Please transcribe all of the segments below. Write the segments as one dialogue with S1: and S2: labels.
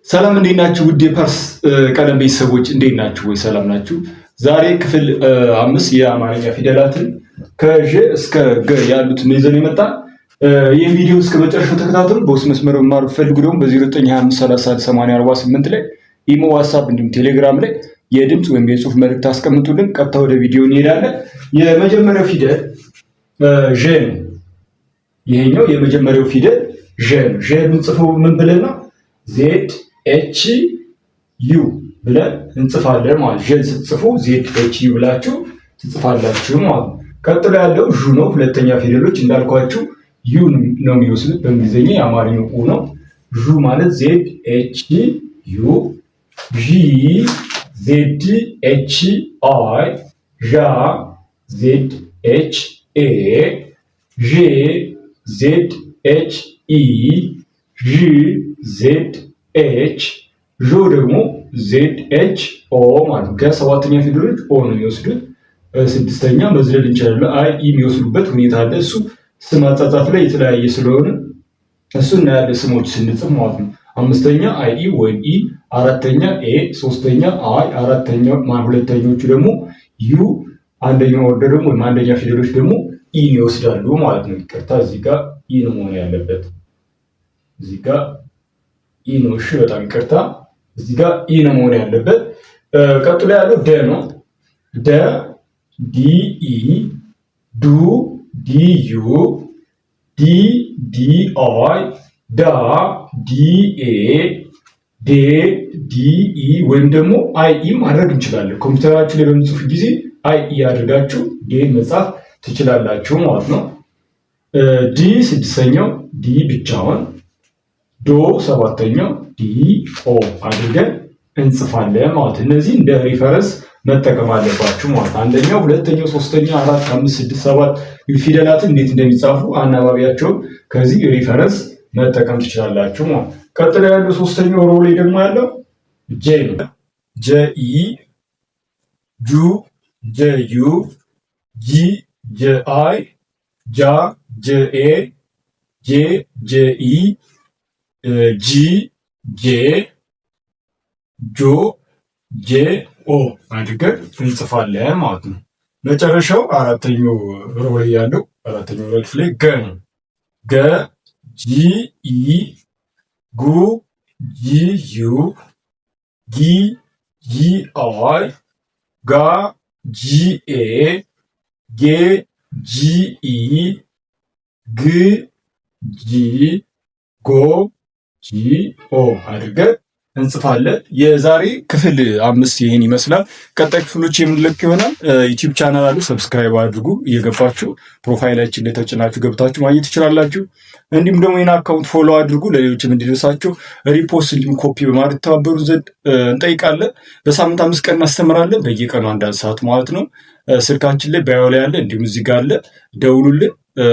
S1: ሰላም እንዴት ናችሁ? ውድ የፓርስ ቀለም ቤተሰቦች እንዴት ናችሁ? ወይ ሰላም ናችሁ? ዛሬ ክፍል 5 የአማርኛ ፊደላትን ከዠ እስከ ገ ያሉትን ይዘን የመጣ ይህን ቪዲዮ እስከ መጨረሻው ተከታተሉ። በውስጥ መስመር መማር ፈልጉ ደግሞ በ0925318048 ላይ ኢሞ፣ ዋትስአፕ እንዲሁም ቴሌግራም ላይ የድምጽ ወይም የጽሁፍ መልእክት አስቀምጡልን። ቀጥታ ወደ ቪዲዮ እንሄዳለን። የመጀመሪያው ፊደል ዠ ነው። ይሄኛው የመጀመሪያው ፊደል ዠ ነው። ዠ ብንጽፈው ምን ብለን ነው? ዜድ ኤች ዩ ብለን እንጽፋለን ማለት። ዠን ስትጽፉ ዜድ ኤች ዩ ብላችሁ ትጽፋላችሁ ማለት ነው። ቀጥሎ ያለው ዡ ነው። ሁለተኛ ፊደሎች እንዳልኳችሁ ዩ ነው የሚወስዱት። በእንግሊዝኛ የአማርኛው ኡ ነው። ዡ ማለት ዜድ ኤች ዩ፣ ዢ ዜድ ኤች አይ፣ ዣ ዜድ ኤች ኤ፣ ዤ ዜድ ኤች ኢ፣ ዥ ዜድ ኤች፣ ዦ ደግሞ ዜድ ኤች ኦ ማለት ነው። ከሰባተኛ ፊደሎች ኦ ነው የሚወስዱት። ስድስተኛ መዝለል እንችላለን። አይ ኢ የሚወስዱበት ሁኔታ አለ። እሱ ስም አጻጻፍ ላይ የተለያየ ስለሆነ እሱ እናያለን ስሞች ስንጽፍ ማለት ነው። አምስተኛ አይ ኢ ወይም ኢ፣ አራተኛ ኤ፣ ሶስተኛ አይ፣ ሁለተኞቹ ደግሞ ዩ፣ አንደኛው ወርደር ደግሞ ወይም አንደኛ ፊደሎች ደግሞ ኢን ይወስዳሉ ማለት ነው። ይቅርታ እዚህ ጋር ኢ ነው መሆን ያለበት። እዚህ ጋር ኢ ነው። እሺ በጣም ይቅርታ። እዚህ ጋር ኢ ነው መሆን ያለበት። ቀጥሎ ያለው ደ ነው። ደ ዲ ኢ፣ ዱ ዲ ዩ፣ ዲ ዲ አይ፣ ዳ ዲ ኤ፣ ዴ ዲ ኢ ወይም ደግሞ አይ ኢ ማድረግ እንችላለን። ኮምፒውተራችሁ ላይ በምጽፉ ጊዜ አይ ኢ አድርጋችሁ ዴ መጻፍ ትችላላችሁ ማለት ነው። ዲ ስድስተኛው ዲ ብቻውን፣ ዶ ሰባተኛው ዲ ኦ አድርገን እንጽፋለን ማለት። እነዚህ እንደ ሪፈረንስ መጠቀም አለባችሁ ማለት። አንደኛው፣ ሁለተኛው፣ ሶስተኛ፣ አራት፣ አምስት፣ ስድስት፣ ሰባት ፊደላትን እንዴት እንደሚጻፉ አናባቢያቸውን ከዚህ ሪፈረንስ መጠቀም ትችላላችሁ ማለት። ቀጥሎ ያለው ሶስተኛው ሮ ላይ ደግሞ ያለው ጄ ነው። ጀ ኢ፣ ጁ ጀ ዩ፣ ጂ ጀ አይ፣ ጃ ጀ ኤ፣ ጄ ጀ ኢ፣ ጂ ጄ፣ ጆ ጄ ኦ አድርገን እንጽፋለን ማለት ነው። መጨረሻው አራተኛው ሮ ላይ ያለው አራተኛው ረድፍ ላይ ገ ነው። ገ ጂ ኢ፣ ጉ ጂ ዩ፣ ጊ ጂ አይ፣ ጋ ጂ ኤ፣ ጌ ጂ ኢ፣ ግ ጂ፣ ጎ ጂ ኦ አድርገን እንጽፋለን። የዛሬ ክፍል 5 ይህን ይመስላል። ቀጣይ ክፍሎች የምንለቅ ይሆናል። ዩቲዩብ ቻናል አለ፣ ሰብስክራይብ አድርጉ። እየገባችሁ ፕሮፋይላችን ላይ ተጭናችሁ ገብታችሁ ማግኘት ትችላላችሁ። እንዲሁም ደግሞ ይህን አካውንት ፎሎ አድርጉ፣ ለሌሎችም እንዲደርሳቸው ሪፖስት እንዲሁም ኮፒ በማድረግ ተባበሩ ዘንድ እንጠይቃለን። በሳምንት 5 ቀን እናስተምራለን፣ በየቀኑ 1 ሰዓት ማለት ነው። ስልካችን ላይ ባዮ ላይ አለ፣ እንዲሁም እዚህ ጋር አለ። ደውሉልን።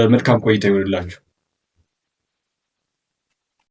S1: መልካም ቆይታ ይሆንላችሁ።